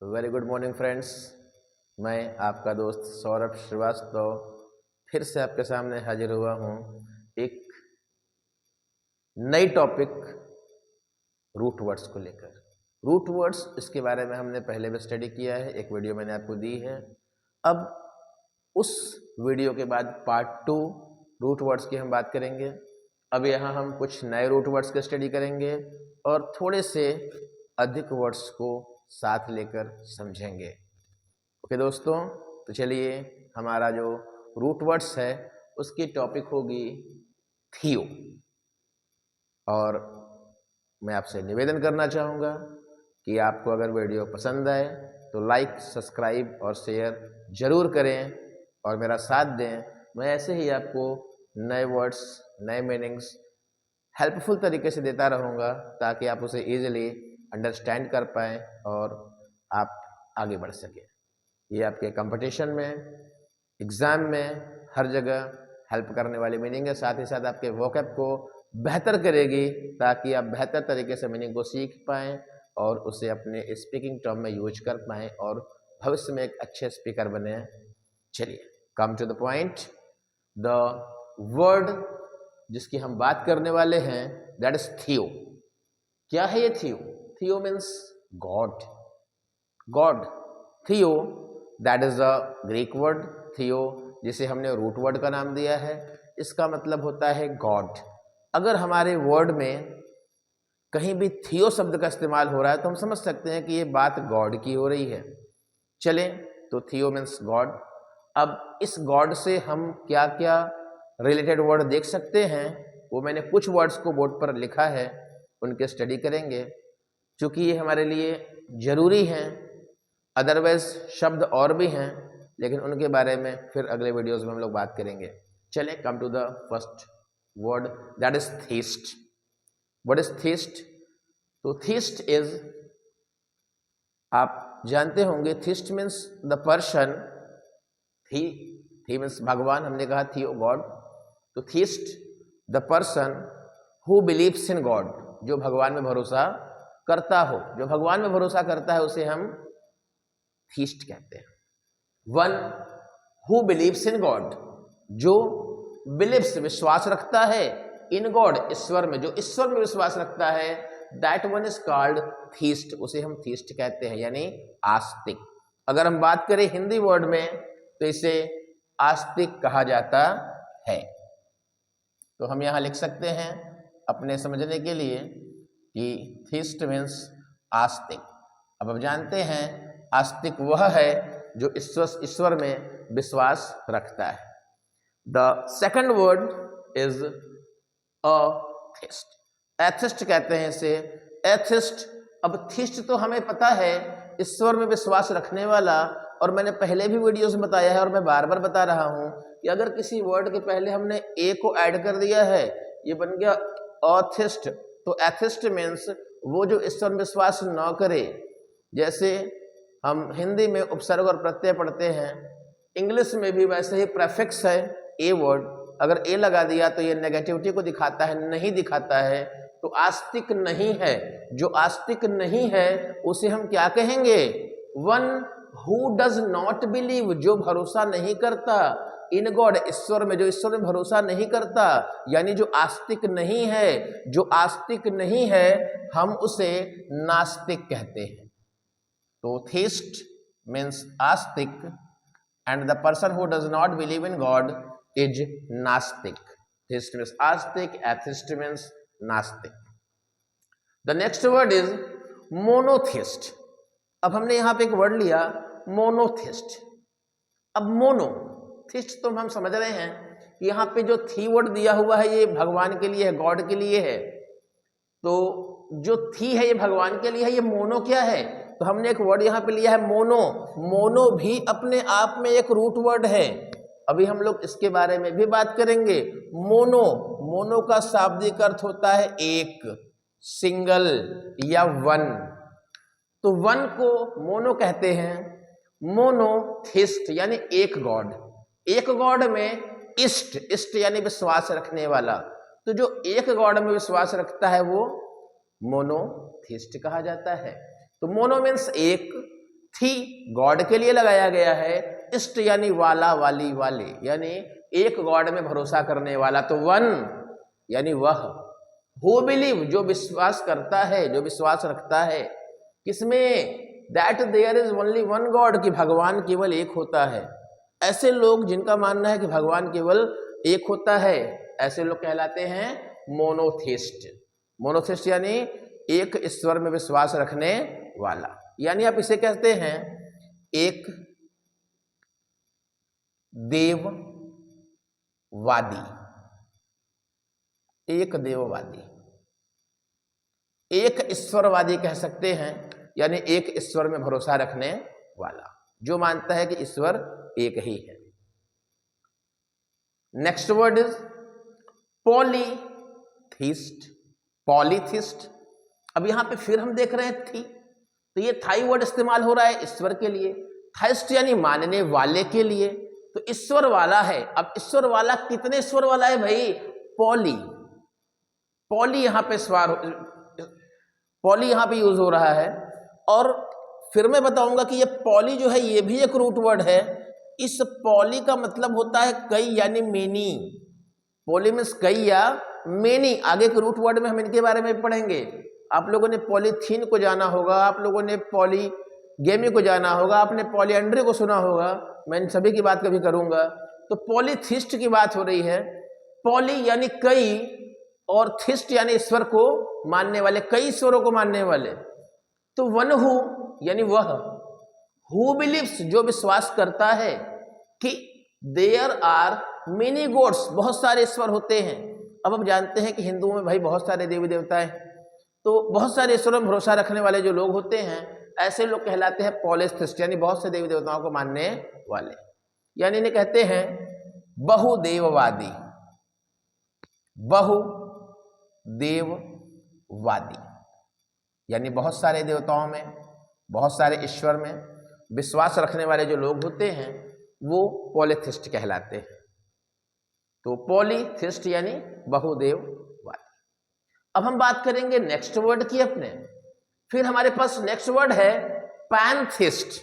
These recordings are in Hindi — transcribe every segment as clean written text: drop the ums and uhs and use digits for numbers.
Very good morning friends. मैं आपका दोस्त सौरभ श्रीवास्तव फिर से आपके सामने हाजिर हुआ हूँ एक नई टॉपिक रूट वर्ड्स को लेकर। रूट वर्ड्स इसके बारे में हमने पहले भी स्टडी किया है, एक वीडियो मैंने आपको दी है। अब उस वीडियो के बाद पार्ट 2 रूट वर्ड्स की हम बात करेंगे। अब यहाँ हम कुछ नए रूट वर्ड्स की स्टडी करेंगे और थोड़े से अधिक वर्ड्स को साथ लेकर समझेंगे। ओके दोस्तों, तो चलिए हमारा जो रूट वर्ड्स है उसकी टॉपिक होगी थियो। और मैं आपसे निवेदन करना चाहूँगा कि आपको अगर वीडियो पसंद आए तो लाइक, सब्सक्राइब और शेयर जरूर करें और मेरा साथ दें। मैं ऐसे ही आपको नए वर्ड्स, नए मीनिंग्स हेल्पफुल तरीके से देता रहूँगा ताकि आप उसे ईजिली अंडरस्टैंड कर पाएँ और आप आगे बढ़ सकें। ये आपके कंपटीशन में, एग्ज़ाम में, हर जगह हेल्प करने वाली मीनिंग है। साथ ही साथ आपके वोकैब को बेहतर करेगी ताकि आप बेहतर तरीके से मीनिंग को सीख पाएँ और उसे अपने स्पीकिंग टर्म में यूज कर पाएँ और भविष्य में एक अच्छे स्पीकर बने। चलिए come to the point. The word जिसकी हम बात करने वाले हैं दैट इज थियो। क्या है ये थियो? थियो मीन्स गॉड। गॉड, थियो, that is a Greek word थियो, जिसे हमने रूट वर्ड का नाम दिया है। इसका मतलब होता है गॉड। अगर हमारे वर्ड में कहीं भी थियो शब्द का इस्तेमाल हो रहा है तो हम समझ सकते हैं कि ये बात गॉड की हो रही है। चलें, तो थियो मीन्स गॉड। अब इस गॉड से हम क्या क्या रिलेटेड वर्ड देख सकते हैं वो मैंने कुछ वर्ड्स को बोर्ड पर लिखा है, उनके स्टडी करेंगे क्योंकि ये हमारे लिए ज़रूरी हैं। अदरवाइज शब्द और भी हैं लेकिन उनके बारे में फिर अगले वीडियोस में हम लोग बात करेंगे। चलें, come to the first word that is theist. What is theist? तो थीस्ट इज, आप जानते होंगे, थीस्ट मीन्स द पर्सन। थी मीन्स भगवान, हमने कहा थियो गॉड। तो theist the person who believes in god, जो भगवान में भरोसा करता हो। जो भगवान में भरोसा करता है उसे हम थीस्ट कहते हैं। One who believes in god, जो बिलीव्स विश्वास रखता है, इन गॉड ईश्वर में, जो ईश्वर में विश्वास रखता है, that one is called theist, उसे हम थीस्ट कहते हैं, यानी आस्तिक। अगर हम बात करें हिंदी वर्ड में तो इसे आस्तिक कहा जाता है। तो हम यहाँ लिख सकते हैं अपने समझने के लिए कि थीस्ट मीन्स आस्तिक। अब आप जानते हैं आस्तिक वह है जो ईश्वर में विश्वास रखता है। The second word is atheist. Atheist कहते हैं इसे, एथिस्ट। अब थीस्ट तो हमें पता है ईश्वर में विश्वास रखने वाला, और मैंने पहले भी वीडियोस में बताया है और मैं बार बार बता रहा हूं कि अगर किसी वर्ड के पहले हमने ए को ऐड कर दिया है, ये बन गया ऑथिस्ट। तो एथिस्ट मीन्स वो जो ईश्वर में विश्वास न करे। जैसे हम हिंदी में उपसर्ग और प्रत्यय पढ़ते हैं, इंग्लिश में भी वैसे ही प्रेफिक्स है ए वर्ड। अगर ए लगा दिया तो ये नेगेटिविटी को दिखाता है, नहीं दिखाता है, तो आस्तिक नहीं है। जो आस्तिक नहीं है उसे हम क्या कहेंगे? One who does not believe, जो भरोसा नहीं करता, इन गॉड ईश्वर में, जो ईश्वर में भरोसा नहीं करता, यानी जो आस्तिक नहीं है। जो आस्तिक नहीं है हम उसे नास्तिक कहते हैं। तो theist means Astik and the person who does not believe in God is नास्तिक। थीस्ट मीन्स आस्तिक, एथिस्ट मीन्स नास्तिक। The next word is monotheist. अब हमने यहां पे एक वर्ड लिया मोनोथिस्ट। अब मोनोथिस्ट तो हम समझ रहे हैं कि यहाँ पे जो थी वर्ड दिया हुआ है ये भगवान के लिए है, गॉड के लिए है। तो जो थी है ये भगवान के लिए है, ये मोनो क्या है? तो हमने एक वर्ड यहाँ पे लिया है मोनो। मोनो भी अपने आप में एक रूट वर्ड है, अभी हम लोग इसके बारे में भी बात करेंगे। मोनो, मोनो का शाब्दिक अर्थ होता है एक, सिंगल या वन। तो वन को मोनो कहते हैं। मोनोथिस्ट यानी एक गॉड, एक गॉड में इष्ट, इष्ट यानी विश्वास रखने वाला। तो जो एक गॉड में विश्वास रखता है वो मोनोथिस्ट कहा जाता है। तो मोनो मीन्स एक, थी गॉड के लिए लगाया गया है, इस्ट यानी वाला, वाली, वाले, यानी एक गॉड में भरोसा करने वाला, तो वन यानी वह। हु बिलीव जो विश्वास करता है, जो विश्वास रखता है, किसमें? That there is only one god, कि भगवान केवल एक होता है। ऐसे लोग जिनका मानना है कि भगवान केवल एक होता है, ऐसे लोग कहलाते हैं मोनोथिस्ट। मोनोथिस्ट यानी एक ईश्वर में विश्वास रखने वाला, यानी आप इसे कहते हैं एक देववादी। एक देववादी, एक ईश्वरवादी कह सकते हैं, यानी एक ईश्वर में भरोसा रखने वाला, जो मानता है कि ईश्वर एक ही है। Next word is polytheist. Polytheist, अब यहां पे फिर हम देख रहे हैं थी, तो ये थाई वर्ड इस्तेमाल हो रहा है ईश्वर के लिए, थाइस्ट यानी मानने वाले के लिए, तो ईश्वर वाला है। अब ईश्वर वाला कितने ईश्वर वाला है भाई? पॉली, पॉली यहां पे पॉली यहां पे यूज हो रहा है। और फिर मैं बताऊंगा कि ये पॉली जो है ये भी एक रूट वर्ड है। इस पॉली का मतलब होता है कई, यानी मेनी। पॉली मीन्स कई या मेनी। आगे के रूट वर्ड में हम इनके बारे में पढ़ेंगे। आप लोगों ने पॉलीथीन को जाना होगा, आप लोगों ने पॉलीगेमी को जाना होगा, आपने पॉलीएंड्री को सुना होगा, मैं इन सभी की बात कभी करूंगा। तो पॉलीथिस्ट की बात हो रही है। पॉली यानी कई और थिस्ट यानी ईश्वर को मानने वाले, कई ईश्वरों को मानने वाले। तो वन हु यानी वह, हु बिलीव्स जो विश्वास करता है कि देयर आर मेनी गॉड्स, बहुत सारे ईश्वर होते हैं। अब आप जानते हैं कि हिंदुओं में भाई बहुत सारे देवी देवता हैं, तो बहुत सारे ईश्वरों में भरोसा रखने वाले जो लोग होते हैं, ऐसे लोग कहलाते हैं पॉलीथिस्ट, यानी बहुत से देवी देवताओं को मानने वाले, यानी इन्हें कहते हैं बहुदेववादी। बहुदेववादी यानी बहुत सारे देवताओं में, बहुत सारे ईश्वर में विश्वास रखने वाले जो लोग होते हैं वो पॉलीथिस्ट कहलाते हैं। तो पॉलीथिस्ट यानी बहुदेववादी। अब हम बात करेंगे नेक्स्ट वर्ड की अपने। फिर हमारे पास नेक्स्ट वर्ड है पैंथिस्ट।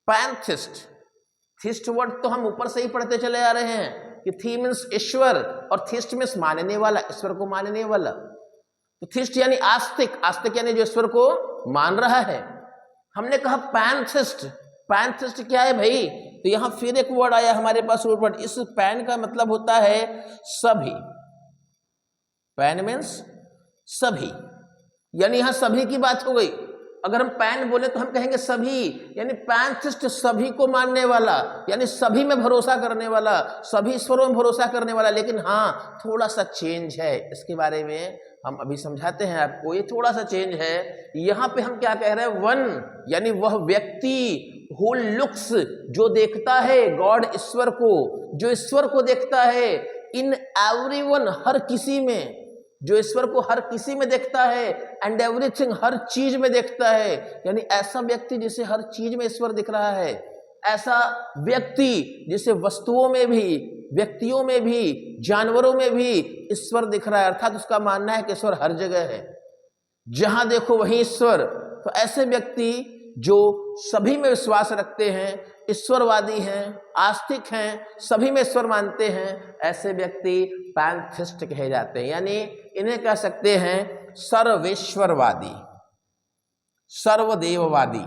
पैंथिस्ट, थिस्ट वर्ड तो हम ऊपर से ही पढ़ते चले आ रहे हैं कि थी मीन्स ईश्वर और थिस्ट मीन्स मानने वाला, ईश्वर को मानने वाला। तो थिस्ट यानी आस्तिक, आस्तिक यानी जो ईश्वर को मान रहा है। हमने कहा पैंथिस्ट, पैंथिस्ट क्या है भाई? तो यहां फिर एक वर्ड आया हमारे पास रूट वर्ड। इस पैन का मतलब होता है सभी। पैन मीन्स सभी, यानी यहां सभी की बात हो गई। अगर हम पैन बोले तो हम कहेंगे सभी, यानी पैंथिस्ट सभी को मानने वाला, यानी सभी में भरोसा करने वाला, सभी ईश्वरों में भरोसा करने वाला। लेकिन हाँ, थोड़ा सा चेंज है, इसके बारे में हम अभी समझाते हैं आपको। ये थोड़ा सा चेंज है। यहां पे हम क्या कह रहे हैं? वन यानी वह व्यक्ति, हु लुक्स जो देखता है, गॉड ईश्वर को, जो ईश्वर को देखता है, इन एवरीवन हर किसी में, जो ईश्वर को हर किसी में देखता है, एंड एवरीथिंग हर चीज में देखता है। यानी ऐसा व्यक्ति जिसे हर चीज में ईश्वर दिख रहा है, ऐसा व्यक्ति जिसे वस्तुओं में भी, व्यक्तियों में भी, जानवरों में भी ईश्वर दिख रहा है। अर्थात उसका मानना है कि ईश्वर हर जगह है, जहां देखो वहीं ईश्वर। तो ऐसे व्यक्ति जो सभी में विश्वास रखते हैं, ईश्वरवादी हैं, आस्तिक हैं, सभी में ईश्वर मानते हैं, ऐसे व्यक्ति पैंथिस्ट कहे जाते हैं। यानी इन्हें कह सकते हैं सर्वेश्वरवादी, सर्वदेववादी।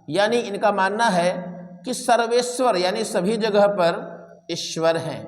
यानी इनका मानना है कि सर्वेश्वर यानी सभी जगह पर ईश्वर हैं,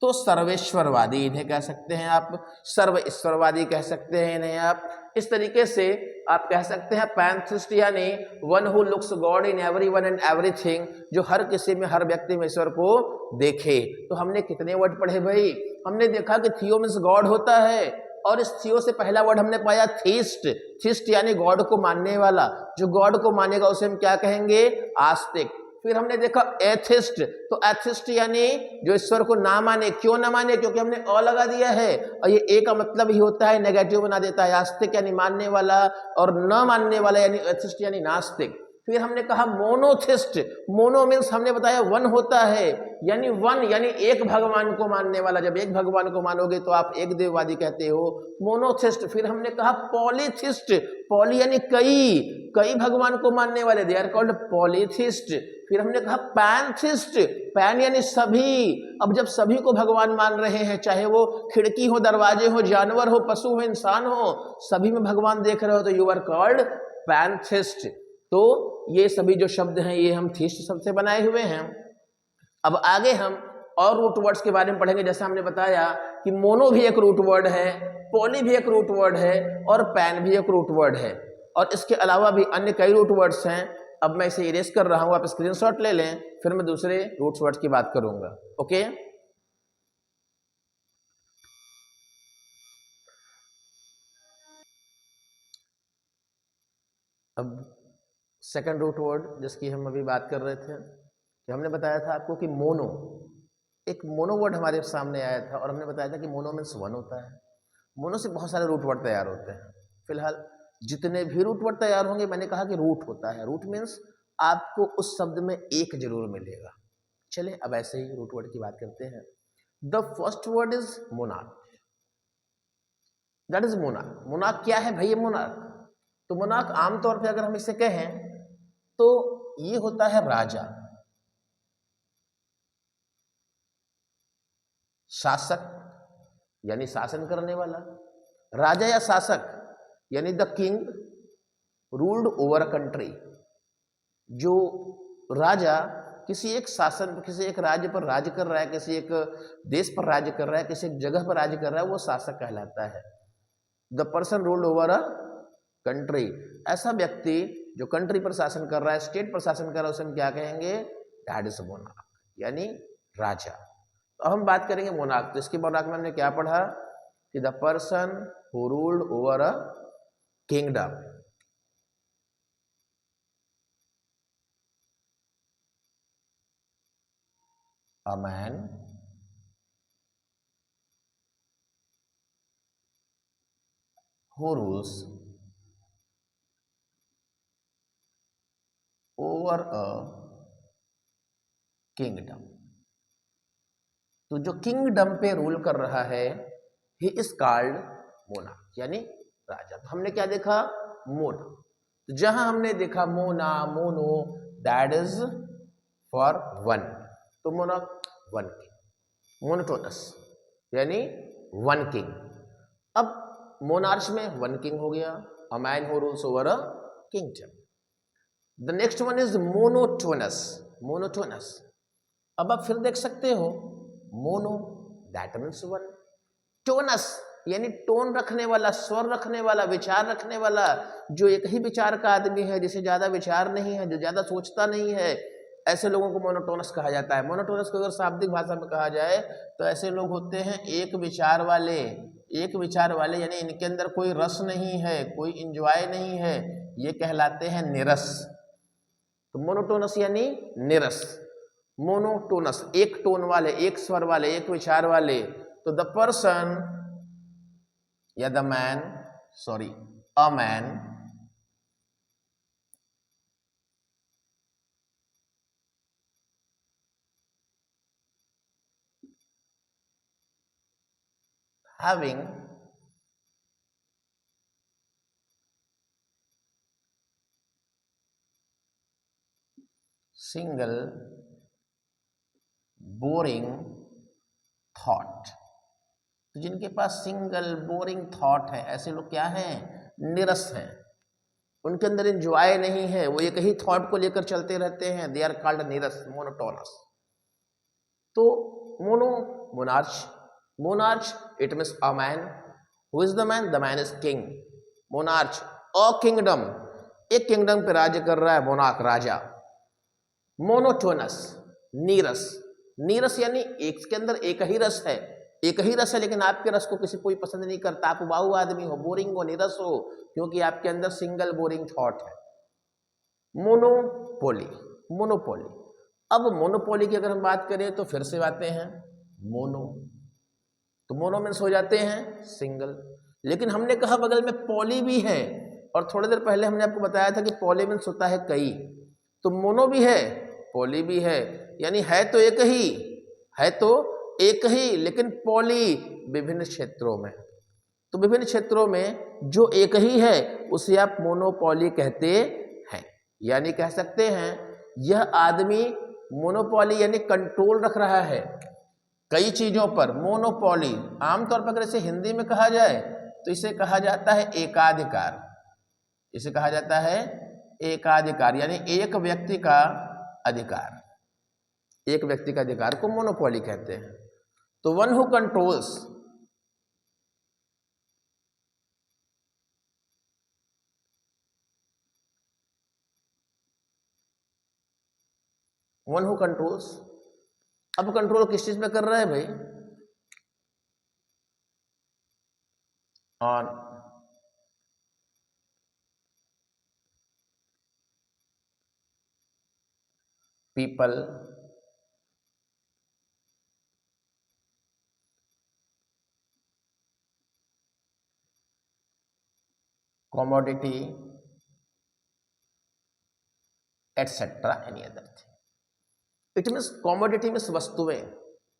तो सर्वेश्वरवादी इन्हें कह सकते हैं आप, सर्व ईश्वरवादी कह सकते हैं इन्हें आप। इस तरीके से आप कह सकते हैं पैंथिस्ट यानी one who looks God in everyone and everything, जो हर किसी में, हर व्यक्ति में ईश्वर को देखे। तो हमने कितने वर्ड पढ़े भाई? हमने देखा कि थियो मीन्स गॉड होता है, और इस थियो से पहला वर्ड हमने पाया थीस्ट। थीस्ट यानी गॉड को मानने वाला, जो गॉड को मानेगा उसे हम क्या कहेंगे? आस्तिक। फिर हमने देखा एथिस्ट, तो एथिस्ट यानी जो ईश्वर को ना माने। क्यों ना माने? क्योंकि हमने अ लगा दिया है, और ये ए का मतलब ही होता है नेगेटिव बना देता है। आस्तिक यानी मानने वाला, और न मानने वाला यानी एथिस्ट यानी नास्तिक। फिर हमने कहा मोनोथिस्ट, मोनो मीन्स हमने बताया वन होता है, यानी वन यानी एक भगवान को मानने वाला। जब एक भगवान को मानोगे तो आप एक देववादी कहते हो, मोनोथिस्ट। फिर हमने कहा पॉलीथिस्ट, पॉली यानी कई भगवान को मानने वाले, दे आर कॉल्ड पॉलीथिस्ट। फिर हमने कहा पैनथिस्ट, पैन यानी सभी। अब जब सभी को भगवान मान रहे हैं, चाहे वो खिड़की हो, दरवाजे हो, जानवर हो, पशु हो, इंसान हो, सभी में भगवान देख रहे हो, तो यू आर कॉल्ड पैनथिस्ट। तो ये सभी जो शब्द हैं ये हम थीस्ट शब्द से बनाए हुए हैं। अब आगे हम और रूट वर्ड्स के बारे में पढ़ेंगे। जैसे हमने बताया कि मोनो भी एक रूट वर्ड है, पॉली भी एक रूट वर्ड है और पैन भी एक रूट वर्ड है, और इसके अलावा भी अन्य कई रूट वर्ड्स हैं। अब मैं इसे इरेज कर रहा हूं, आप स्क्रीनशॉट ले लें, फिर मैं दूसरे रूट वर्ड्स की बात करूंगा। ओके, अब सेकंड रूट वर्ड जिसकी हम अभी बात कर रहे थे, कि हमने बताया था आपको कि मोनो, एक मोनो वर्ड हमारे सामने आया था और हमने बताया था कि मोनो मीन्स वन होता है। मोनो से बहुत सारे रूट वर्ड तैयार होते हैं। फिलहाल जितने भी रूट वर्ड तैयार होंगे, मैंने कहा कि रूट होता है, रूट मीन्स आपको उस शब्द में एक जरूर मिलेगा। चलिए अब ऐसे ही रूट वर्ड की बात करते हैं। The first word is monarch, that is monarch. Monarch क्या है भाई? ये मोनार्क, तो मोनार्क आमतौर पे अगर हम इसे कहें तो ये होता है राजा, शासक यानी शासन करने वाला, राजा या शासक यानी the king ruled over a country. जो राजा किसी एक शासन, किसी एक राज्य पर राज्य कर रहा है, किसी एक देश पर राज्य कर रहा है, किसी एक जगह पर राज्य कर रहा है, वो शासक कहलाता है। The person ruled over a country, ऐसा व्यक्ति जो कंट्री पर शासन कर रहा है, स्टेट पर शासन कर रहा है, उसे हम क्या कहेंगे? दैट इज मोनार्क, यानी राजा। तो अब हम बात करेंगे मोनार्क। तो इसके मोनार्क में हमने क्या पढ़ा कि the person who ruled over a kingdom, a man who rules over a kingdom। तो जो किंगडम पे रूल कर रहा है, ही इज कॉल्ड मोनार्क, यानी राजा। तो हमने क्या देखा? मोना। तो जहां हमने देखा Mona, mono, that is for one, तो मोनार्क वन किंग। मोनोटोनस यानी वन किंग। अब मोनार्च में वन किंग हो गया, a man who rules over a kingdom. The next one is monotonous, monotonous. अब आप फिर देख सकते हो, मोनो दैट मीन्स वन, टोनस यानी टोन रखने वाला, स्वर रखने वाला, विचार रखने वाला, जो एक ही विचार का आदमी है, जिसे ज्यादा विचार नहीं है, जो ज्यादा सोचता नहीं है, ऐसे लोगों को मोनोटोनस कहा जाता है। मोनोटोनस को अगर शाब्दिक भाषा में कहा जाए तो ऐसे लोग होते हैं एक विचार वाले, एक विचार वाले, यानी इनके अंदर कोई रस नहीं है, कोई इंजॉय नहीं है, ये कहलाते हैं निरस। तो मोनोटोनस यानी निरस, मोनोटोनस एक टोन वाले, एक स्वर वाले, एक विचार वाले। तो द पर्सन या the man, sorry, a man having single boring thought. तो जिनके पास सिंगल बोरिंग थॉट है, ऐसे लोग क्या हैं? निरस हैं, उनके अंदर एंजॉय नहीं है, वो एक ही थॉट को लेकर चलते रहते हैं, दे आर कॉल्ड निरस, मोनोटोनस। तो mono, monarch, monarch it means a man, who is the man? The man is king. Monarch a kingdom, एक किंगडम पे राज्य कर रहा है, मोनार्क राजा। मोनोटोनस नीरस, नीरस यानी एक के अंदर एक ही रस है, एक ही रस है, लेकिन आपके रस को किसी कोई पसंद नहीं करता, आप उबाऊ आदमी हो, बोरिंग हो, निरस हो, क्योंकि आपके अंदर सिंगल बोरिंग थॉट है। Monopoly, monopoly. अब मोनोपोली की अगर हम बात करें तो फिर से आते हैं मोनो, तो मोनो मीन्स हो जाते हैं सिंगल, लेकिन हमने कहा बगल में पॉली भी है, और थोड़ी देर पहले हमने आपको बताया था कि पॉली मीन्स होता है कई, तो मोनो भी है पॉली भी है, यानी है तो एक ही, है तो एक ही, लेकिन पॉली विभिन्न क्षेत्रों में। तो विभिन्न क्षेत्रों में जो एक ही है उसे आप मोनोपॉली कहते हैं, यानी कह सकते हैं यह आदमी मोनोपॉली यानी कंट्रोल रख रहा है कई चीजों पर। मोनोपॉली आमतौर पर अगर इसे हिंदी में कहा जाए तो इसे कहा जाता है एकाधिकार, इसे कहा जाता है एकाधिकार, यानी एक व्यक्ति का अधिकार, एक व्यक्ति का अधिकार को मोनोपॉली कहते हैं। तो one who controls, one who controls, अब कंट्रोल किस चीज पे कर रहा है भाई? On people, commodity etcetera any other thing. It means commodity means वस्तुएं,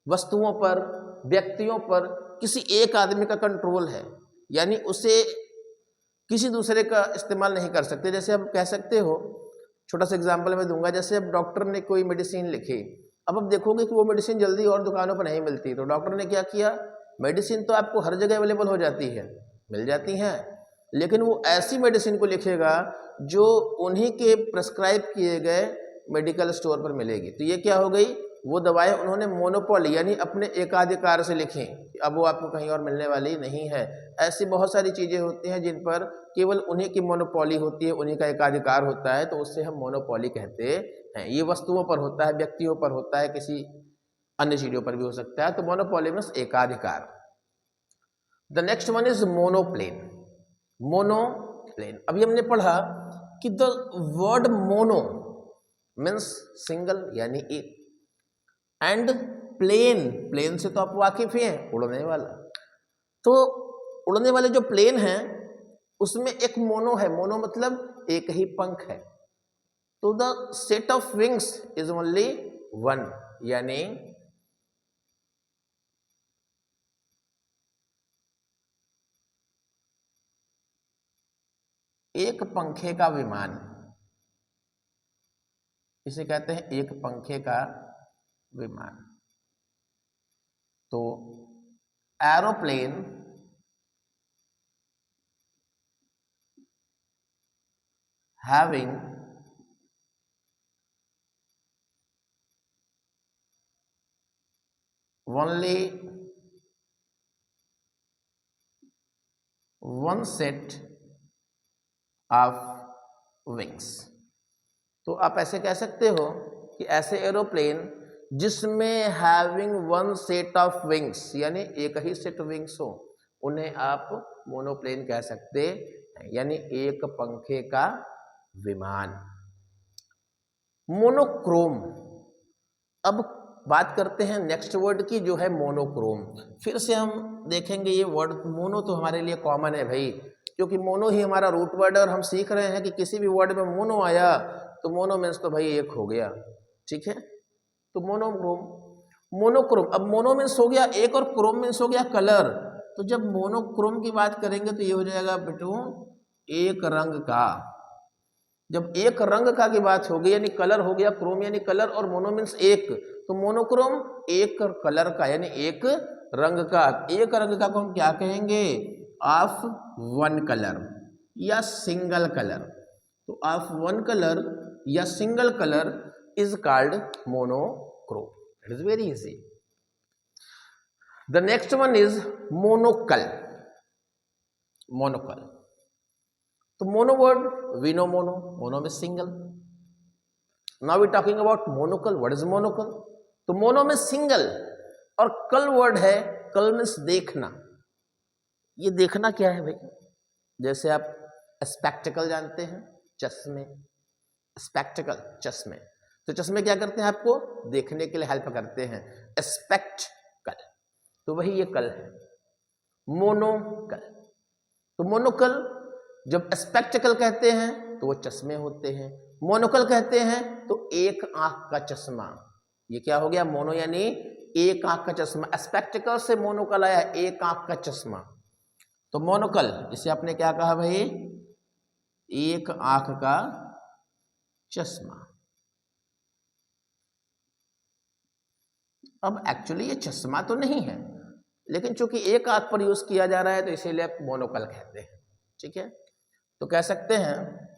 वस्तुओं पर, व्यक्तियों पर किसी एक आदमी का कंट्रोल है, यानी उसे किसी दूसरे का इस्तेमाल नहीं कर सकते। जैसे आप कह सकते हो, छोटा सा एग्जांपल मैं दूंगा, जैसे अब डॉक्टर ने कोई मेडिसिन लिखी, अब आप देखोगे कि वो मेडिसिन जल्दी और दुकानों पर नहीं मिलती, तो डॉक्टर ने क्या किया, मेडिसिन तो आपको हर जगह अवेलेबल हो जाती है, मिल जाती हैं, लेकिन वो ऐसी मेडिसिन को लिखेगा जो उन्हीं के प्रेस्क्राइब किए गए मेडिकल स्टोर पर मिलेगी। तो ये क्या हो गई, वो दवाएं उन्होंने मोनोपोली यानी अपने एकाधिकार से लिखी, अब वो आपको कहीं और मिलने वाली नहीं है। ऐसी बहुत सारी चीज़ें होती हैं जिन पर केवल उन्हीं की मोनोपोली होती है, उन्हीं का एकाधिकार होता है, तो उससे हम मोनोपोली कहते हैं। ये वस्तुओं पर होता है, व्यक्तियों पर होता है, किसी अन्य चीज़ों पर भी हो सकता है। तो मोनोपोली मीन्स एकाधिकार। The next one is monoplane. Monoplane, अभी हमने पढ़ा कि the word mono means single यानी एक, एंड प्लेन, प्लेन से तो आप वाकिफ ही हैं, उड़ने वाला। तो उड़ने वाले जो प्लेन हैं उसमें एक मोनो है, मोनो मतलब एक ही पंख है। तो the set of wings is only one, यानी एक पंखे का विमान, इसे कहते हैं एक पंखे का विमान। तो aeroplane having only one set of wings. तो आप ऐसे कह सकते हो कि ऐसे एरोप्लेन जिसमें having one set of wings यानी एक ही सेट विंग्स हो, उन्हें आप मोनोप्लेन कह सकते हैं, यानी एक पंखे का विमान। मोनोक्रोम, अब बात करते हैं नेक्स्ट वर्ड की जो है मोनोक्रोम। फिर से हम देखेंगे ये वर्ड, मोनो तो हमारे लिए कॉमन है भाई, क्योंकि मोनो ही हमारा रूट वर्ड है और हम सीख रहे हैं कि किसी भी वर्ड में मोनो आया तो मोनो मीन्स तो भाई एक हो गया, ठीक है। तो मोनोक्रोम, मोनोक्रोम, अब मोनो मीन्स हो गया एक और क्रोम मीन्स हो गया कलर। तो जब मोनोक्रोम की बात करेंगे तो ये हो जाएगा बेटू एक रंग का। जब एक रंग का की बात हो गई यानी कलर हो गया, क्रोम यानी कलर और मोनो मीन्स एक, तो मोनोक्रोम एक कलर का यानी एक रंग का। एक रंग का को हम क्या कहेंगे, ऑफ वन कलर या सिंगल कलर। तो ऑफ वन कलर या single colour is called monochrome. It is very easy. The next one is monocle. Monocle, तो mono word we know, mono, mono में single. Now we talking about monocle. What is monocle? तो मोनो में सिंगल और कल वर्ड है, कल मीन्स देखना। ये देखना क्या है भाई? जैसे आप स्पेक्टिकल जानते हैं, चश्मे, स्पेक्टिकल चश्मे, तो चश्मे क्या करते हैं, आपको देखने के लिए हेल्प करते हैं, स्पेक्टिकल। तो वही ये कल है, मोनोकल। तो मोनोकल जब स्पेक्टिकल कहते हैं तो वो चश्मे होते हैं, मोनोकल कहते हैं तो एक आंख का चश्मा। ये क्या हो गया? मोनो यानी एक आंख का चश्मा। स्पेक्टिकल से मोनोकल आया, एक आंख का चश्मा। तो मोनोकल इसे आपने क्या कहा भाई? एक आंख का चश्मा। अब एक्चुअली ये चश्मा तो नहीं है, लेकिन चूंकि एक आंख पर यूज किया जा रहा है तो इसीलिए आप मोनोकल कहते हैं। ठीक है, तो कह सकते हैं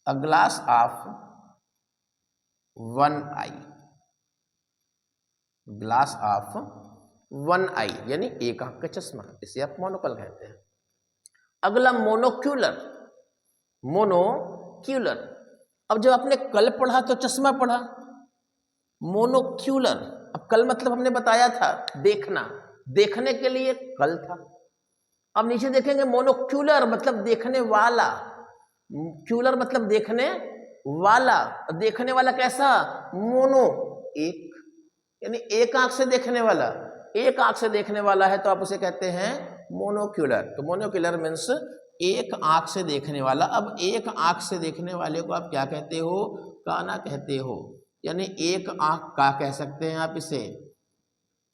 a glass of one eye. Glass of one eye यानी एक आंख का चश्मा, इसे आप मोनोकल कहते हैं। अगला मोनोक्यूलर। मोनोक्यूलर, अब जब आपने कल पढ़ा तो चश्मा पढ़ा। मोनोक्यूलर, अब कल मतलब हमने बताया था देखना, देखने के लिए कल था। अब नीचे देखेंगे मोनोक्यूलर मतलब देखने वाला, क्यूलर मतलब देखने वाला। देखने वाला कैसा? मोनो, एक, यानी एक आंख से देखने वाला। एक आंख से देखने वाला है तो आप उसे कहते हैं मोनोक्यूलर। तो मोनोक्यूलर मीन्स एक आंख से देखने वाला। अब एक आंख से देखने वाले को आप क्या कहते हो? काना कहते हो, यानी एक आंख का कह सकते हैं आप इसे।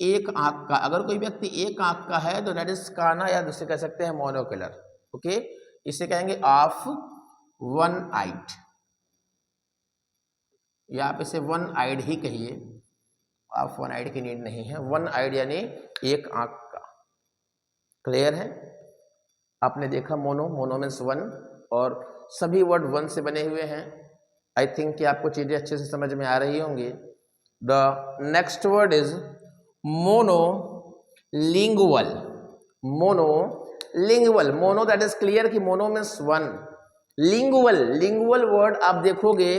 एक आंख का, अगर कोई व्यक्ति एक आंख का है तो दैट इज काना, या दूसरे कह सकते हैं मोनोक्यूलर। ओके, इसे कहेंगे ऑफ वन आइड, या आप इसे वन आइड ही कहिए। ऑफ वन आइड की नीड नहीं है, वन आइड यानी एक आंख का। क्लियर है? आपने देखा मोनो, मोनो मीन्स वन, और सभी वर्ड वन से बने हुए हैं। आई थिंक कि आपको चीजें अच्छे से समझ में आ रही होंगी। The next word is monolingual. Monolingual, mono that is clear कि mono means one. Lingual, lingual word आप देखोगे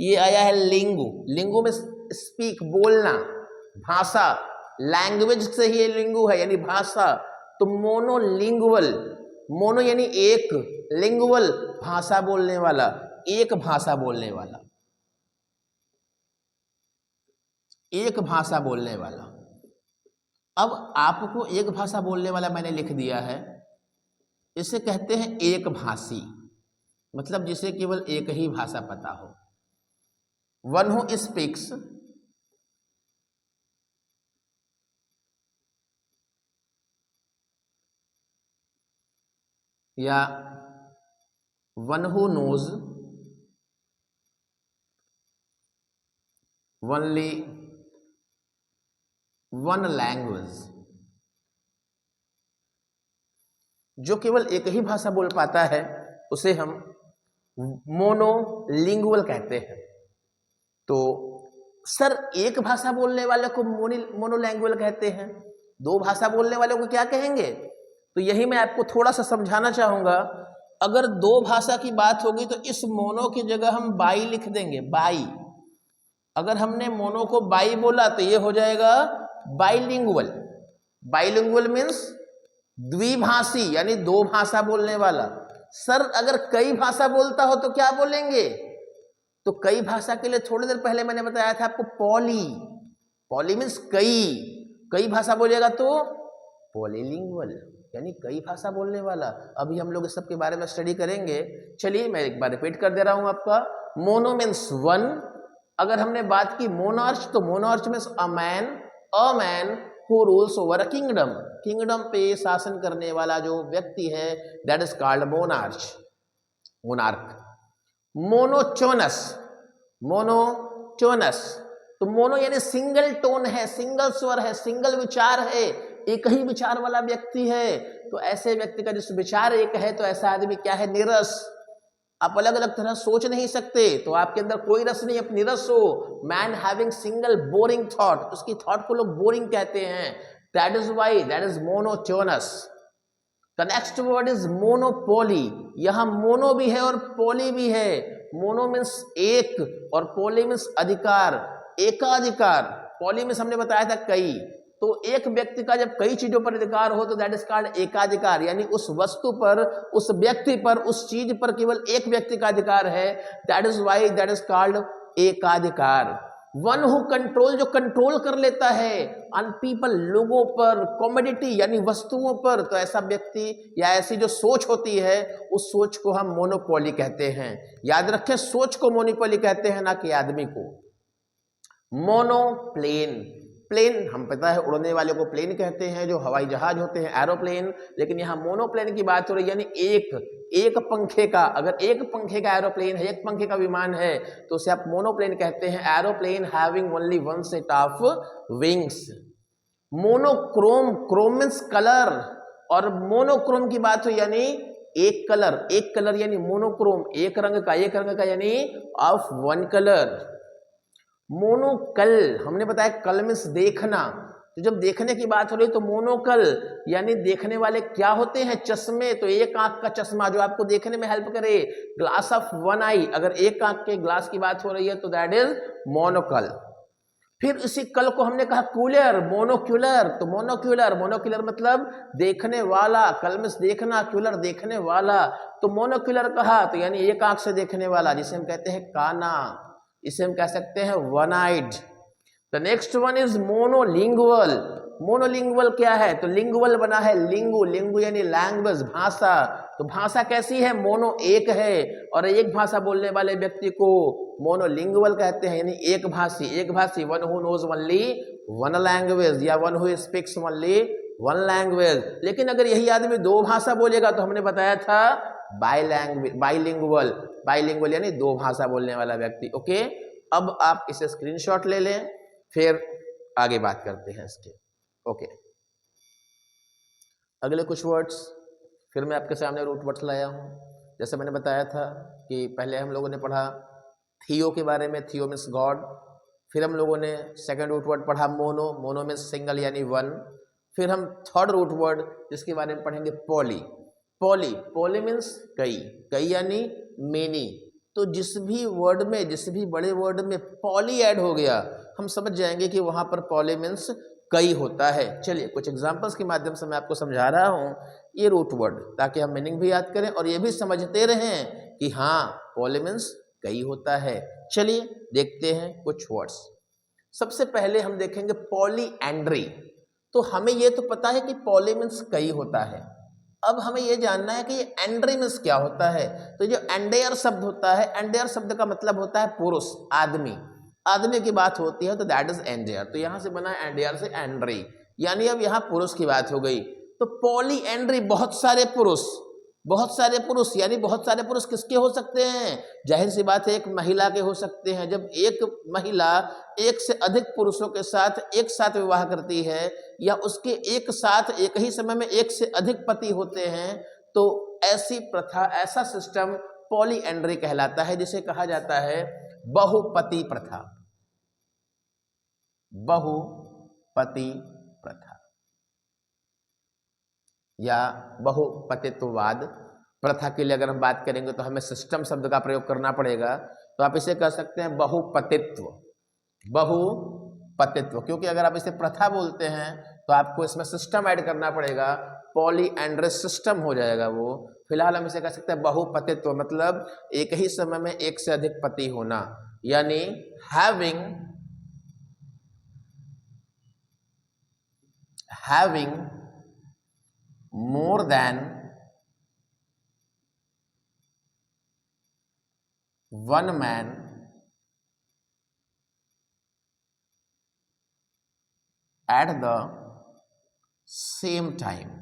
ये आया है लिंगु। लिंगु में स्पीक, बोलना, भाषा, लैंग्वेज से ही ये लिंगु है यानी भाषा। तो मोनोलिंगुअल, मोनो यानी एक, लिंगुअल भाषा बोलने वाला, एक भाषा बोलने वाला, एक भाषा बोलने वाला। अब आपको एक भाषा बोलने वाला मैंने लिख दिया है, इसे कहते हैं एक भाषी, मतलब जिसे केवल एक ही भाषा पता हो। वन हु स्पीक्स या one who knows only one language, जो केवल एक ही भाषा बोल पाता है उसे हम मोनोलिंगुअल कहते हैं। तो सर एक भाषा बोलने वाले को मोनोलैंग्वेज कहते हैं, दो भाषा बोलने वाले को क्या कहेंगे? तो यही मैं आपको थोड़ा सा समझाना चाहूंगा। अगर दो भाषा की बात होगी तो इस मोनो की जगह हम बाई लिख देंगे, बाई। अगर हमने मोनो को बाई बोला तो ये हो जाएगा बाइलिंगुअल। बाइलिंगुअल मीन्स द्विभाषी यानी दो भाषा बोलने वाला। सर अगर कई भाषा बोलता हो तो क्या बोलेंगे? तो कई भाषा के लिए थोड़ी देर पहले मैंने बताया था आपको पॉली। पॉली मीन्स कई, कई भाषा बोलेगा तो पॉलीलिंगुअल यानी कई भाषा बोलने वाला। अभी हम लोग इस सब के बारे में स्टडी करेंगे। चलिए मैं एक बार रिपीट कर दे रहा हूं आपका। Mono means one. अगर हमने बात की मोनार्च तो monarch means a man who rules over a kingdom. Kingdom पे शासन करने वाला जो व्यक्ति है that is called monarch, monarch. Monotonous, monotonous तो मोनो यानी सिंगल टोन है, सिंगल स्वर है, सिंगल विचार है, एक ही विचार वाला व्यक्ति है। तो ऐसे व्यक्ति का जिस विचार एक है तो ऐसा आदमी क्या है? निरस। आप अलग अलग तरह सोच नहीं सकते तो आपके अंदर कोई रस नहीं, आप निरस हो। Man having single boring thought, उसकी थॉट को लोग बोरिंग कहते हैं। That is why that is monotonous. The next word is monopoly. यहां मोनो भी है और पोली भी है। मोनो मीन्स एक और पोली मीन्स अधिकार, एकाधिकार। पोली मीन्स हमने बताया था कई। तो एक व्यक्ति का जब कई चीजों पर अधिकार हो तो दैट इज कॉल्ड एकाधिकार, यानी उस वस्तु पर, उस व्यक्ति पर, उस चीज पर केवल एक व्यक्ति का अधिकार है। That is why that is called एकाधिकार। वन हु कंट्रोल, जो कंट्रोल कर लेता है, ऑन पीपल, लोगों पर, कॉमोडिटी यानी वस्तुओं पर। तो ऐसा व्यक्ति या ऐसी जो सोच होती है, उस सोच को हम मोनोपोली कहते हैं। याद रखें, सोच को मोनोपोली कहते हैं, ना कि आदमी को। मोनोप्लेन, प्लेन हम पता है उड़ने वाले को प्लेन कहते हैं, जो हवाई जहाज होते हैं एरोप्लेन। लेकिन यहाँ मोनोप्लेन की बात हो रही है, यानी एक पंखे का, अगर एक पंखे का एरोप्लेन है, एक पंखे का विमान है, तो उसे आप मोनोप्लेन कहते हैं। Aeroplane having only one set of wings. Monochrome, Chrome means colour, और मोनोक्रोम की बात हो यानी एक कलर, एक कलर यानी मोनोक्रोम, एक रंग का यानी ऑफ वन कलर। मोनोकल, हमने बताया कल मींस देखना, तो जब देखने की बात हो रही तो मोनोकल यानी देखने वाले क्या होते हैं, चश्मे। तो एक आंख का चश्मा जो आपको देखने में हेल्प करे, ग्लास ऑफ वन आई, अगर एक आंख के ग्लास की बात हो रही है तो दैट इज मोनोकल। फिर इसी कल को हमने कहा कूलर, मोनोक्यूलर। तो मोनोक्यूलर मतलब देखने वाला, कल मींस देखना, क्यूलर देखने वाला, तो मोनोक्यूलर कहा तो यानी एक आंख से देखने वाला, जिसे हम कहते हैं काना, इसे हम कह सकते हैं one eyed. The next one is monolingual. Monolingual क्या है, तो लिंगुअल बना है लिंगु, लिंगु यानी लैंग्वेज, भाषा। तो भाषा कैसी है, मोनो एक है, और एक भाषा बोलने वाले व्यक्ति को मोनोलिंगुअल कहते हैं, यानी एक भाषी, one who knows only one language, या one who speaks only one language. लेकिन अगर यही आदमी दो भाषा बोलेगा तो हमने बताया था बाइलिंगुअल यानी दो भाषा बोलने वाला व्यक्ति। ओके, अब आप इसे स्क्रीनशॉट ले लें, फिर आगे बात करते हैं इसके। ओके, अगले कुछ वर्ड्स फिर मैं आपके सामने रूट वर्ड्स लाया हूं। जैसे मैंने बताया था कि पहले हम लोगों ने पढ़ा थियो के बारे में, थियो मीन्स गॉड। फिर हम लोगों ने सेकंड रूट वर्ड पढ़ा मोनो, मोनो मीन्स सिंगल यानी वन। फिर हम थर्ड रूट वर्ड जिसके बारे में पढ़ेंगे पॉली, पॉली मीन्स कई यानी मेनी। तो जिस भी वर्ड में, जिस भी बड़े वर्ड में पॉली ऐड हो गया, हम समझ जाएंगे कि वहां पर पॉली मीन्स कई होता है। चलिए कुछ एग्जांपल्स के माध्यम से मैं आपको समझा रहा हूं ये रूट वर्ड, ताकि हम मीनिंग भी याद करें और ये भी समझते रहें कि हाँ पॉली मीन्स कई होता है। चलिए देखते हैं कुछ वर्ड्स। सबसे पहले हम देखेंगे पॉलीएंड्री। तो हमें ये तो पता है कि पॉली मीन्स कई होता है, अब हमें यह जानना है कि ये एंड्री मीन्स क्या होता है। तो जो एंडेयर शब्द होता है, एंडेयर शब्द का मतलब होता है पुरुष, आदमी की बात होती है तो दैट इज एंडेयर। तो यहां से बना एंडेयर से एंड्री, यानी अब यहां पुरुष की बात हो गई। तो पॉली एंड्री बहुत सारे पुरुष यानी बहुत सारे पुरुष किसके हो सकते हैं, जाहिर सी बात है एक महिला के हो सकते हैं। जब एक महिला एक से अधिक पुरुषों के साथ एक साथ विवाह करती है, या उसके एक साथ एक ही समय में एक से अधिक पति होते हैं, तो ऐसी प्रथा, ऐसा सिस्टम पॉलीएंड्री कहलाता है, जिसे कहा जाता है बहुपति प्रथा, बहुपति प्रथा या बहुपतित्ववाद प्रथा के लिए अगर हम बात करेंगे तो हमें सिस्टम शब्द का प्रयोग करना पड़ेगा। तो आप इसे कह सकते हैं बहुपतित्व, क्योंकि अगर आप इसे प्रथा बोलते हैं तो आपको इसमें सिस्टम ऐड करना पड़ेगा, पॉलीएंड्रस सिस्टम हो जाएगा वो। फिलहाल हम इसे कह सकते हैं बहुपतित्व, मतलब एक ही समय में एक से अधिक पति होना, यानी having more than one man at the same time।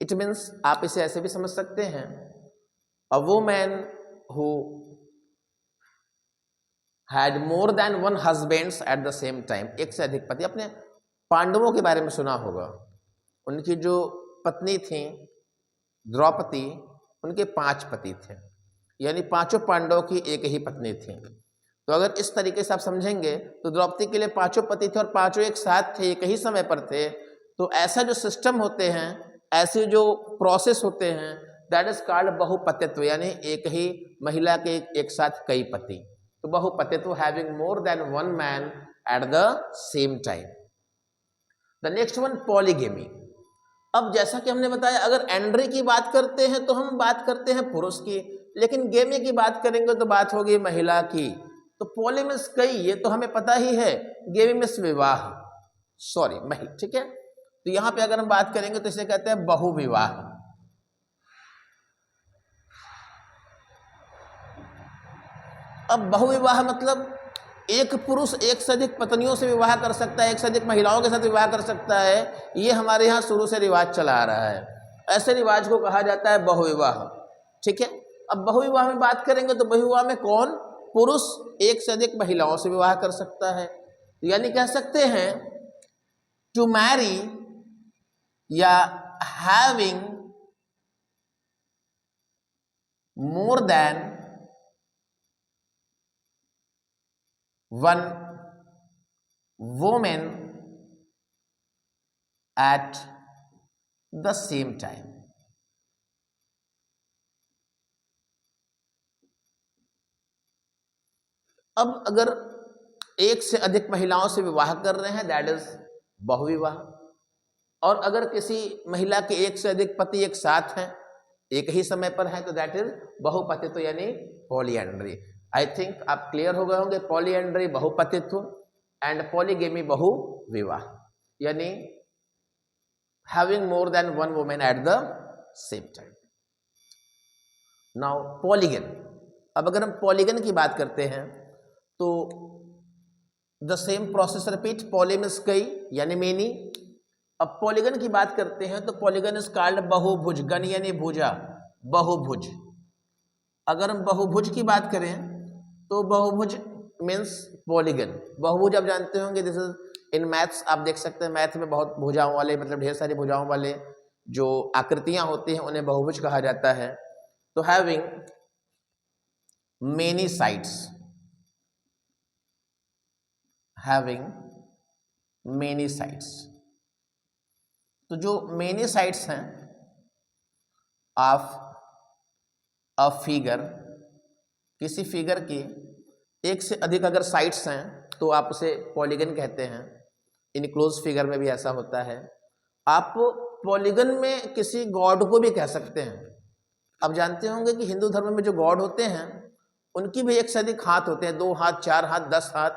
It means आप इसे ऐसे भी समझ सकते हैं, a woman who had more than one husbands at the same time, एक से अधिक पति। अपने पांडवों के बारे में सुना होगा, उनकी जो पत्नी थी द्रौपदी, उनके 5 पति थे, यानी पांचों पांडवों की एक ही पत्नी थी। तो अगर इस तरीके से आप समझेंगे तो द्रौपदी के लिए 5 पति थे और 5 एक साथ थे, एक ही समय पर थे। तो ऐसा जो सिस्टम होते हैं, ऐसे जो प्रोसेस होते हैं, दैट इज कॉल्ड बहुपतित्व, यानी एक ही महिला के एक साथ कई पति। तो बहुपतित्व, having more than one man at the same time. The next one polygamy. अब जैसा कि हमने बताया, अगर एंड्री की बात करते हैं तो हम बात करते हैं पुरुष की, लेकिन गेमी की बात करेंगे तो बात होगी महिला की। तो पॉली मीन्स कई, ये तो हमें पता ही है। गेमी मीन्स विवाह, सॉरी महिला, ठीक है। तो यहां पे अगर हम बात करेंगे तो इसे कहते हैं बहुविवाह। अब बहुविवाह मतलब एक पुरुष एक से अधिक पत्नियों से विवाह कर सकता है, एक से अधिक महिलाओं के साथ विवाह कर सकता है। ये हमारे यहाँ शुरू से रिवाज चला आ रहा है। ऐसे रिवाज को कहा जाता है बहुविवाह, ठीक है। अब बहुविवाह में बात करेंगे तो बहुविवाह में कौन, पुरुष एक से अधिक महिलाओं से विवाह कर सकता है। यानी कह सकते हैं टू मैरी या having more than one woman at the same time। अब अगर एक से अधिक महिलाओं से विवाह कर रहे हैं दैट इज बहुविवाह, और अगर किसी महिला के एक से अधिक पति एक साथ हैं, एक ही समय पर हैं, तो दैट इज बहुपतित्व यानी पॉलीएंड्री। आई थिंक आप क्लियर हो गए होंगे, पॉलीएंड्री बहुपतित्व एंड पॉलीगेमी बहुविवाह, यानी having more than one woman at the same time। now polygon, अब अगर हम पॉलीगन की बात करते हैं तो the same process repeat, poly means कई यानी मेनी। अब पॉलीगन की बात करते हैं तो पॉलीगन इज कॉल्ड बहुभुज, गण यानी भुजा, बहुभुज। अगर हम बहुभुज की बात करें तो बहुभुज मीन्स पॉलीगन। बहुभुज आप जानते होंगे, दिस इज इन मैथ्स आप देख सकते हैं, मैथ में बहुत भुजाओं वाले, मतलब ढेर सारी भुजाओं वाले जो आकृतियां होती हैं उन्हें बहुभुज कहा जाता है। तो having many sides, having many sides. तो जो मेनी साइड्स हैं ऑफ अ फिगर, किसी फिगर की एक से अधिक अगर साइड्स हैं तो आप उसे पॉलीगन कहते हैं। इनक्लोज फिगर में भी ऐसा होता है। आप पॉलीगन में किसी गॉड को भी कह सकते हैं। आप जानते होंगे कि हिंदू धर्म में जो गॉड होते हैं उनकी भी एक से अधिक हाथ होते हैं, 2 हाथ, 4 हाथ, 10 हाथ।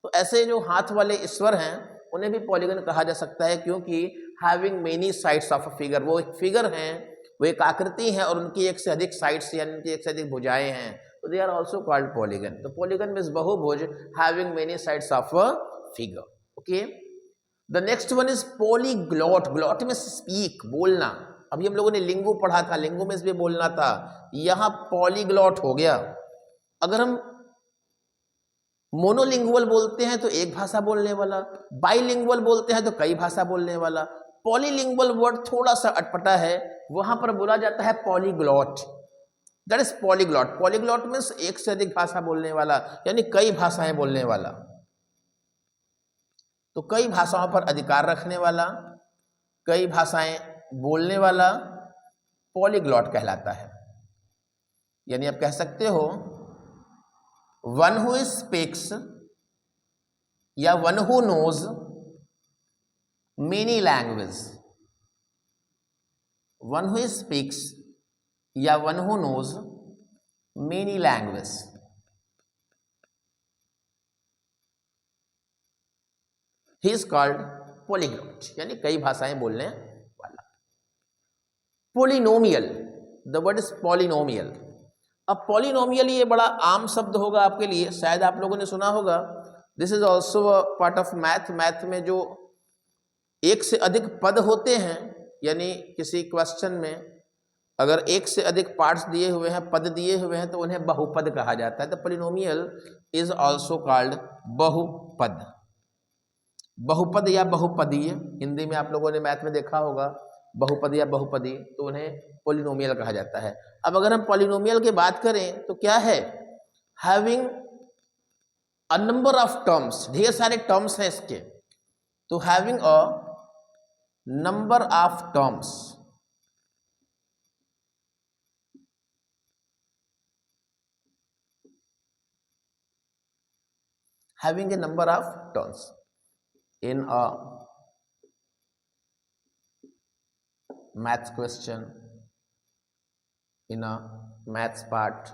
तो ऐसे जो हाथ वाले ईश्वर हैं उन्हें भी पॉलीगन कहा जा सकता है, क्योंकि having many sides of a figure, वो एक फिगर हैं, वो एक आकृति है और उनकी एक से अधिक साइड्स यानी उनकी एक से अधिक भुजाएं हैं, तो they are also called polygon. तो पॉलीगन मीन्स बहुभुज, having many sides of a figure. Okay, the next one is polyglot. Glot में स्पीक, बोलना। अभी हम लोगों ने लिंगु पढ़ा था, लिंगु में भी बोलना था, यहां पॉलीग्लॉट हो गया। अगर हम मोनोलिंगुअल बोलते हैं तो एक भाषा बोलने वाला, बाइलिंगुअल बोलते हैं तो कई भाषा बोलने वाला। पॉलीलिंगुअल वर्ड थोड़ा सा अटपटा है, वहां पर बोला जाता है polyglot, that is polyglot. Polyglot means एक से अधिक भाषा बोलने वाला, यानी कई भाषाएं बोलने वाला। तो कई भाषाओं पर अधिकार रखने वाला, कई भाषाएं बोलने वाला पॉलीग्लॉट कहलाता है। यानी आप कह सकते हो वन हु स्पीक्स या one who knows many language, one who speaks या one who knows many language, he is called polyglot, यानी कई भाषाएं बोलने वाला। Polynomial, the word is polynomial. अब पॉलिनोमियल ये बड़ा आम शब्द होगा आपके लिए, शायद आप लोगों ने सुना होगा। This is also a part of math. Math में जो एक से अधिक पद होते हैं, यानी किसी क्वेश्चन में अगर एक से अधिक पार्ट्स दिए हुए हैं, पद दिए हुए हैं, तो उन्हें बहुपद कहा जाता है। तो पोलिनोमियल इज ऑल्सो कॉल्ड बहुपद। बहुपद या बहुपदीय, हिंदी में आप लोगों ने मैथ में देखा होगा बहुपद या बहुपदी, तो उन्हें पोलिनोमियल कहा जाता है। अब अगर हम पोलिनोमियल की बात करें तो क्या है, having a number of terms, ढेर सारे टर्म्स हैं इसके। तो having a number of terms, having a number of terms in a maths question in a maths part.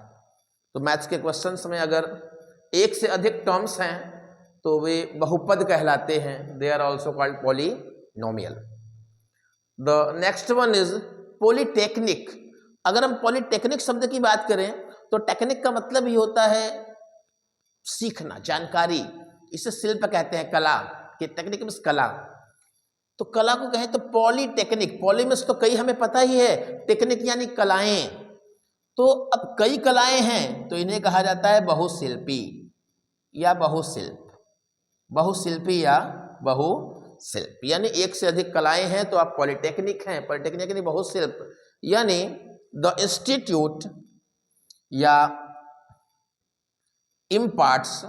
तो मैथ्स के क्वेश्चंस में अगर एक से अधिक टर्म्स हैं तो वे बहुपद कहलाते हैं, they are also called polynomial. The next one is polytechnic. अगर हम पॉलिटेक्निक शब्द की बात करें तो टेक्निक का मतलब ही होता है सीखना, जानकारी। इसे शिल्प कहते हैं, कला कि टेक्निक मीन्स कला। तो कला को कहें तो पॉलिटेक्निक, पॉली मीन्स तो कई हमें पता ही है, टेक्निक यानी कलाएं। तो अब कई कलाएं हैं तो इन्हें कहा जाता है बहुशिल्पी या बहुशिल्प, बहुशिल्पी या बहुशिल्प। यानी एक से अधिक कलाएं हैं तो आप पॉलिटेक्निक हैं, पॉलिटेक्निक यानी बहुशिल्प। यानी द इंस्टीट्यूट या इम्पार्ट्स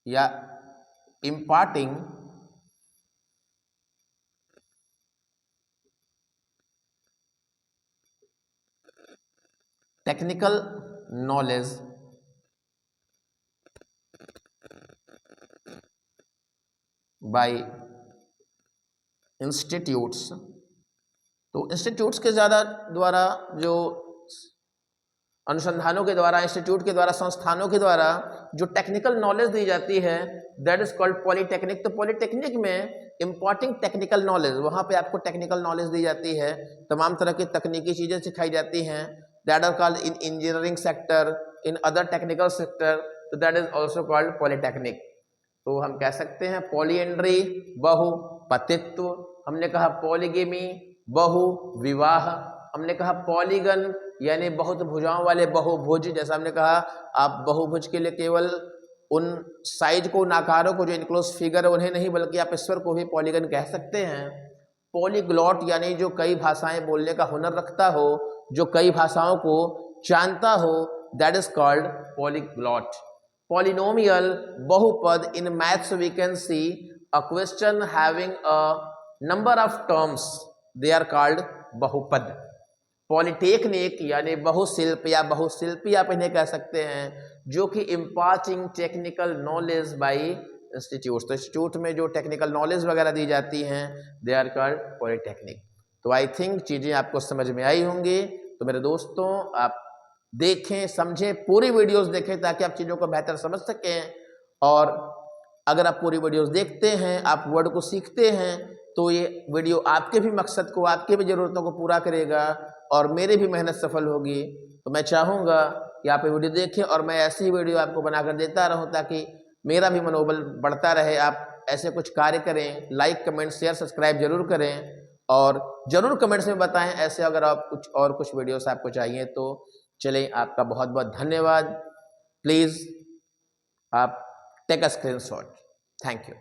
या imparting technical knowledge by institutes। तो इंस्टीट्यूट्स के द्वारा जो अनुसंधानों के द्वारा, इंस्टीट्यूट के द्वारा, संस्थानों के द्वारा जो टेक्निकल नॉलेज दी जाती है दैट इज कॉल्ड पॉलिटेक्निक। तो पॉलिटेक्निक में इम्पॉर्टिंग टेक्निकल नॉलेज, वहाँ पे आपको टेक्निकल नॉलेज दी जाती है, तमाम तरह की तकनीकी चीज़ें सिखाई जाती हैं। That are called in engineering sector, in other technical sector, तो that is also called polytechnic. तो हम कह सकते हैं पॉलीएंड्री बहुपतित्व, हमने कहा पॉलीगेमी बहु विवाह, हमने कहा पॉलीगन यानी बहुत भुजाओं वाले बहुभुज। जैसा हमने कहा आप बहुभुज के लिए केवल उन साइज को, उन आकारों को जो इनक्लोज फिगर है उन्हें नहीं, बल्कि आप ईश्वर को भी पॉलीगन कह सकते हैं। पॉलीग्लॉट यानी जो कई भाषाएं बोलने का हुनर रखता हो, जो कई भाषाओं को जानता हो, that is called polyglot. Polynomial बहुपद, in maths we can see a question having a number of terms, they are called बहुपद। पॉलिटेक्निक यानी बहुशिल्प या बहुशिल्पी आप इन्हें कह सकते हैं, जो कि imparting technical knowledge by institute. तो इंस्टीट्यूट में जो टेक्निकल नॉलेज वगैरह दी जाती हैं दे आर कॉल्ड पॉलिटेक्निक। तो आई थिंक चीज़ें आपको समझ में आई होंगी। तो मेरे दोस्तों आप देखें, समझें, पूरी वीडियोस देखें ताकि आप चीज़ों को बेहतर समझ सकें। और अगर आप पूरी वीडियोस देखते हैं, आप वर्ड को सीखते हैं, तो ये वीडियो आपके भी मकसद को, आपके भी ज़रूरतों को पूरा करेगा और मेरी भी मेहनत सफल होगी। तो मैं चाहूँगा कि आप ये वीडियो देखें और मैं ऐसी ही वीडियो आपको बनाकर देता रहूँ ताकि मेरा भी मनोबल बढ़ता रहे। आप ऐसे कुछ कार्य करें, लाइक, कमेंट, शेयर, सब्सक्राइब जरूर करें और ज़रूर कमेंट्स में बताएं ऐसे अगर आप कुछ वीडियोस आपको चाहिए तो। चलें, आपका बहुत बहुत धन्यवाद। प्लीज़ आप take a screenshot. Thank you.